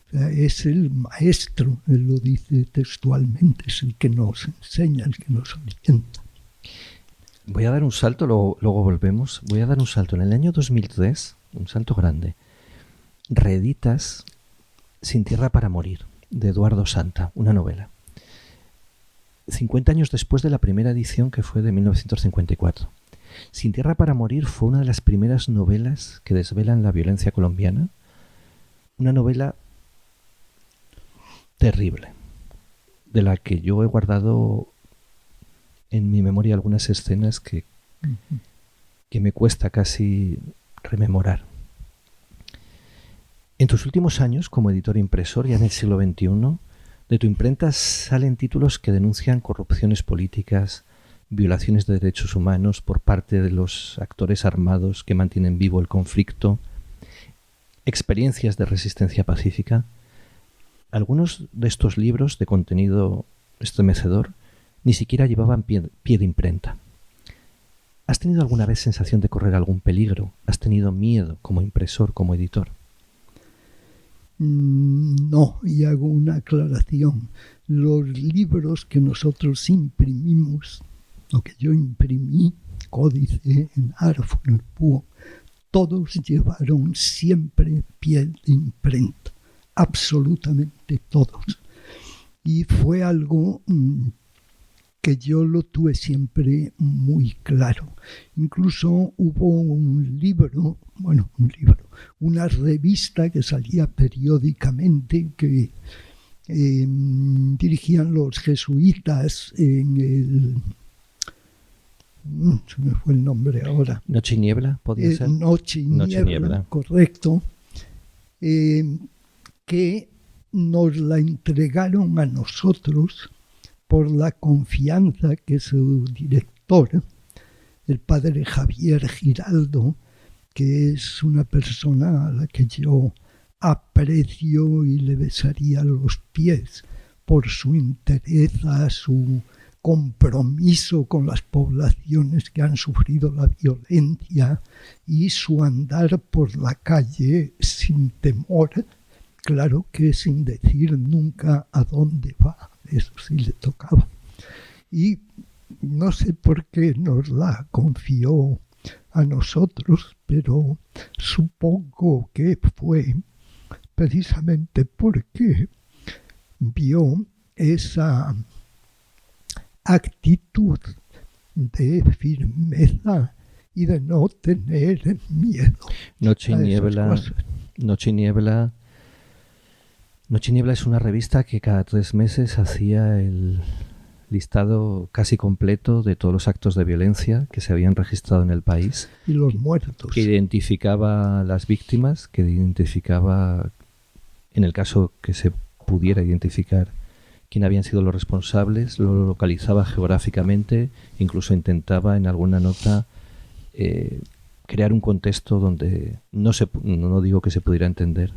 O sea, es el maestro, él lo dice textualmente, es el que nos enseña, el que nos orienta. Voy a dar un salto, luego volvemos. Voy a dar un salto. En el año 2003, un salto grande, reeditas Sin tierra para morir, de Eduardo Santa, una novela. 50 años después de la primera edición, que fue de 1954. Sin tierra para morir fue una de las primeras novelas que desvelan la violencia colombiana. Una novela terrible, de la que yo he guardado en mi memoria algunas escenas que me cuesta casi rememorar. En tus últimos años, como editor impresor, ya en el siglo XXI, de tu imprenta salen títulos que denuncian corrupciones políticas, violaciones de derechos humanos por parte de los actores armados que mantienen vivo el conflicto, experiencias de resistencia pacífica. Algunos de estos libros de contenido estremecedor ni siquiera llevaban pie de imprenta. ¿Has tenido alguna vez sensación de correr algún peligro? ¿Has tenido miedo como impresor, como editor? No, y hago una aclaración. Los libros que nosotros imprimimos, lo que yo imprimí, Códice, en Arfo, en el Púo, todos llevaron siempre pie de imprenta, absolutamente todos. Y fue algo que yo lo tuve siempre muy claro. Incluso hubo una revista que salía periódicamente que dirigían los jesuitas en el... se me fue el nombre ahora. ¿Noche y Niebla podía ser? Noche y Niebla, correcto. Que nos la entregaron a nosotros por la confianza que su director, el padre Javier Giraldo, que es una persona a la que yo aprecio y le besaría los pies por su entereza, su compromiso con las poblaciones que han sufrido la violencia y su andar por la calle sin temor, claro que sin decir nunca a dónde va. Eso sí le tocaba. Y no sé por qué nos la confió a nosotros, pero supongo que fue precisamente porque vio esa actitud de firmeza y de no tener miedo. Noche y Niebla es una revista que cada 3 meses hacía el listado casi completo de todos los actos de violencia que se habían registrado en el país. Y los muertos. Que identificaba las víctimas, que identificaba, en el caso que se pudiera identificar, quién habían sido los responsables, lo localizaba geográficamente, incluso intentaba en alguna nota crear un contexto donde no digo que se pudiera entender,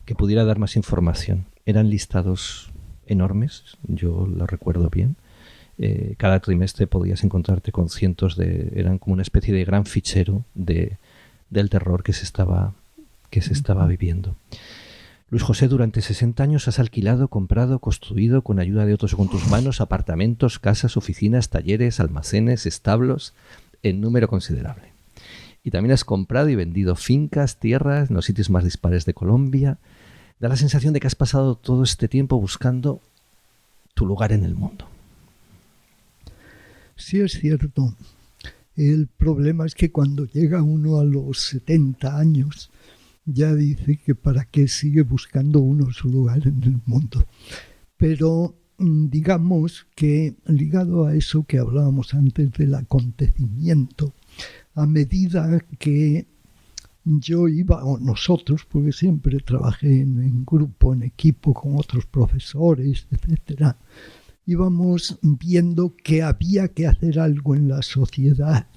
que pudiera dar más información. Eran listados enormes, yo lo recuerdo bien. Cada trimestre podías encontrarte con cientos eran como una especie de gran fichero del terror que se estaba viviendo. Luis José, durante 60 años has alquilado, comprado, construido con ayuda de otros con tus manos apartamentos, casas, oficinas, talleres, almacenes, establos, en número considerable. Y también has comprado y vendido fincas, tierras en los sitios más dispares de Colombia. Da la sensación de que has pasado todo este tiempo buscando tu lugar en el mundo. Sí, es cierto. El problema es que cuando llega uno a los 70 años, ya dice que para qué sigue buscando uno su lugar en el mundo. Pero digamos que ligado a eso que hablábamos antes del acontecimiento, a medida que yo iba, o nosotros, porque siempre trabajé en grupo, en equipo con otros profesores, etcétera, íbamos viendo que había que hacer algo en la sociedad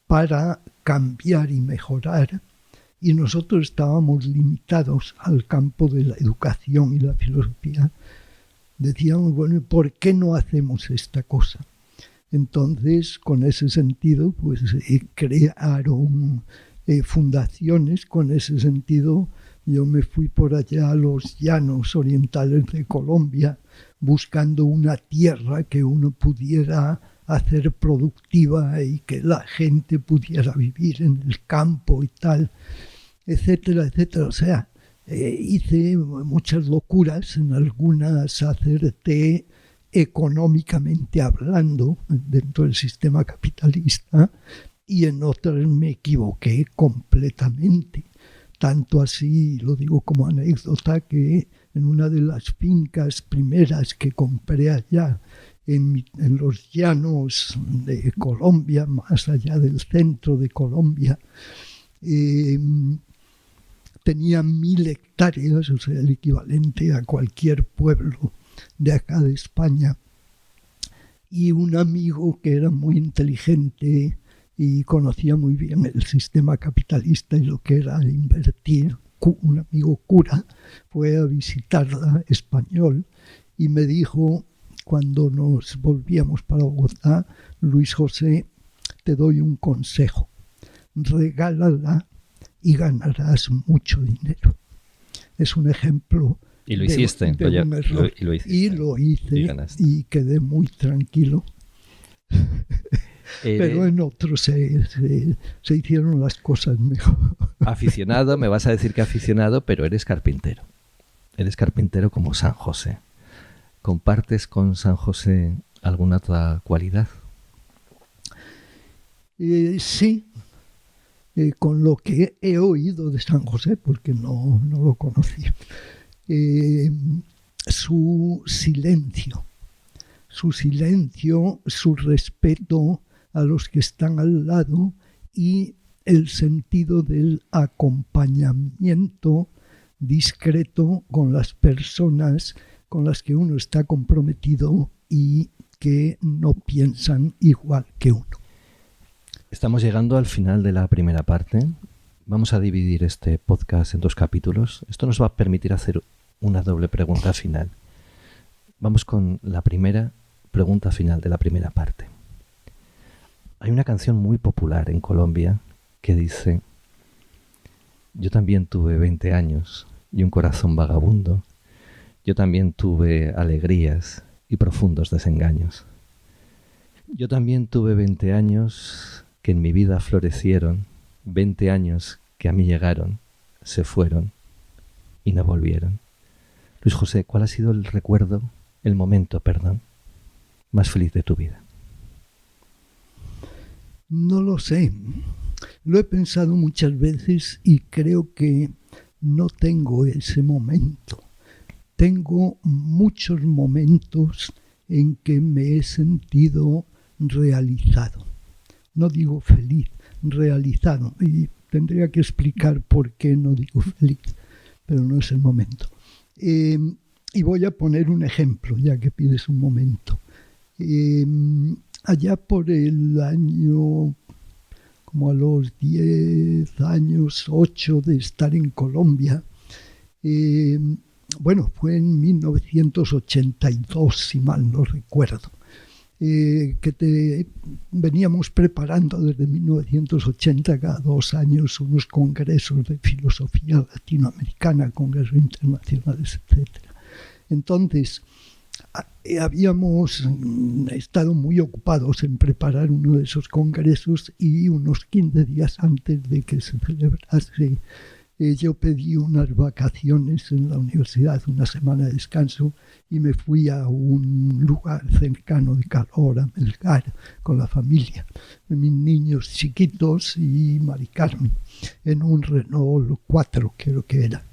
para cambiar y mejorar, y nosotros estábamos limitados al campo de la educación y la filosofía. Decíamos, bueno, ¿por qué no hacemos esta cosa? Entonces, con ese sentido, pues crearon fundaciones. Con ese sentido, yo me fui por allá a los llanos orientales de Colombia buscando una tierra que uno pudiera hacer productiva y que la gente pudiera vivir en el campo y tal, etcétera, etcétera. O sea, hice muchas locuras, en algunas acerté económicamente hablando dentro del sistema capitalista y en otras me equivoqué completamente. Tanto así, lo digo como anécdota, que en una de las fincas primeras que compré allá en los llanos de Colombia, más allá del centro de Colombia, tenía 1.000 hectáreas, o sea, el equivalente a cualquier pueblo de acá de España. Y un amigo que era muy inteligente y conocía muy bien el sistema capitalista y lo que era invertir, un amigo cura, fue a visitarla, español, y me dijo, cuando nos volvíamos para Bogotá, Luis José, te doy un consejo, regálala y ganarás mucho dinero. Es un ejemplo. Y lo hiciste. Y lo hice y quedé muy tranquilo. Pero en otros se hicieron las cosas mejor. Aficionado, me vas a decir que aficionado, pero eres carpintero. Eres carpintero como San José. ¿Compartes con San José alguna otra cualidad? Sí. Con lo que he oído de San José, porque no lo conocí. Su silencio, su respeto a los que están al lado y el sentido del acompañamiento discreto con las personas con las que uno está comprometido y que no piensan igual que uno. Estamos llegando al final de la primera parte. Vamos a dividir este podcast en 2 capítulos. Esto nos va a permitir hacer una doble pregunta final. Vamos con la primera pregunta final de la primera parte. Hay una canción muy popular en Colombia que dice: yo también tuve 20 años y un corazón vagabundo. Yo también tuve alegrías y profundos desengaños. Yo también tuve 20 años que en mi vida florecieron 20 años que a mí llegaron, se fueron y no volvieron. Luis José, ¿cuál ha sido el recuerdo, el momento, perdón, más feliz de tu vida? No lo sé. Lo he pensado muchas veces y creo que no tengo ese momento. Tengo muchos momentos en que me he sentido realizado. No digo feliz, realizado. Y tendría que explicar por qué no digo feliz, pero no es el momento. Y voy a poner un ejemplo, ya que pides un momento. Allá por el año, como a los 10 años, 8 de estar en Colombia, fue en 1982, si mal no recuerdo, veníamos preparando desde 1980 cada 2 años unos congresos de filosofía latinoamericana, congresos internacionales, etc. Entonces, habíamos estado muy ocupados en preparar uno de esos congresos y unos 15 días antes de que se celebrase, yo pedí unas vacaciones en la universidad, una semana de descanso, y me fui a un lugar cercano de Calor, a Melgar, con la familia, mis niños chiquitos y Mari Carmen, en un Renault 4, creo que era.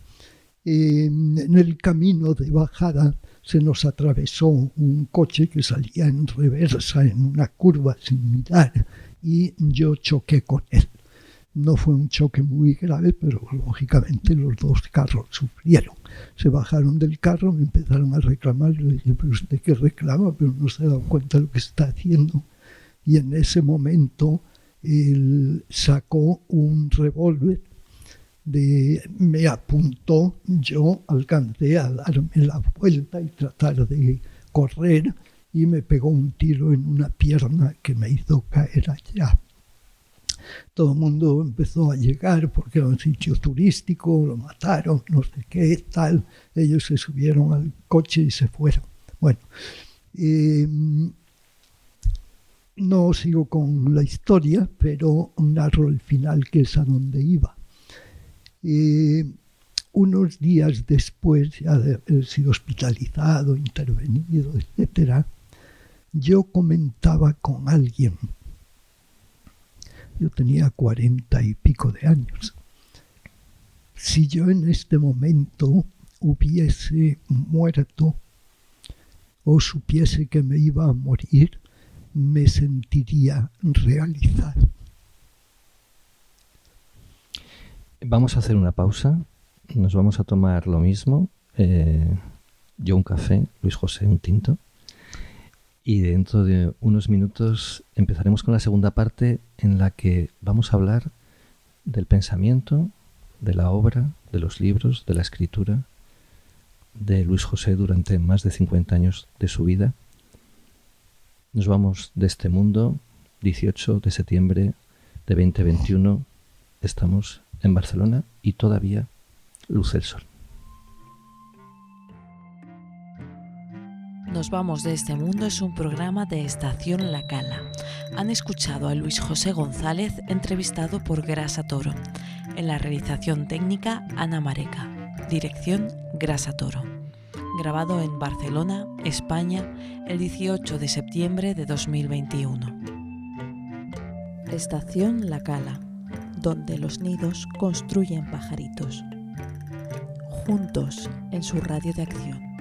En el camino de bajada se nos atravesó un coche que salía en reversa en una curva sin mirar y yo choqué con él. No fue un choque muy grave, pero lógicamente los 2 carros sufrieron. Se bajaron del carro, me empezaron a reclamar. Yo dije, ¿pero usted qué reclama? Pero no se ha dado cuenta de lo que está haciendo. Y en ese momento él sacó un revólver, me apuntó, yo alcancé a darme la vuelta y tratar de correr y me pegó un tiro en una pierna que me hizo caer allá. Todo el mundo empezó a llegar porque era un sitio turístico, lo mataron, no sé qué, tal. Ellos se subieron al coche y se fueron. Bueno, no sigo con la historia, pero narro el final, que es a donde iba. Unos días después ya de haber sido hospitalizado, intervenido, etc., yo comentaba con alguien. Yo tenía 40 y pico de años. Si yo en este momento hubiese muerto o supiese que me iba a morir, me sentiría realizado. Vamos a hacer una pausa. Nos vamos a tomar lo mismo. Yo un café, Luis José un tinto. Y dentro de unos minutos empezaremos con la segunda parte, en la que vamos a hablar del pensamiento, de la obra, de los libros, de la escritura de Luis José durante más de 50 años de su vida. Nos vamos de este mundo, 18 de septiembre de 2021. Estamos en Barcelona y todavía luce el sol. Nos vamos de este mundo es un programa de Estación La Cala. Han escuchado a Luis José González entrevistado por Grasa Toro. En la realización técnica, Ana Mareca. Dirección, Grasa Toro. Grabado en Barcelona, España, el 18 de septiembre de 2021. Estación La Cala, donde los nidos construyen pajaritos. Juntos en su radio de acción.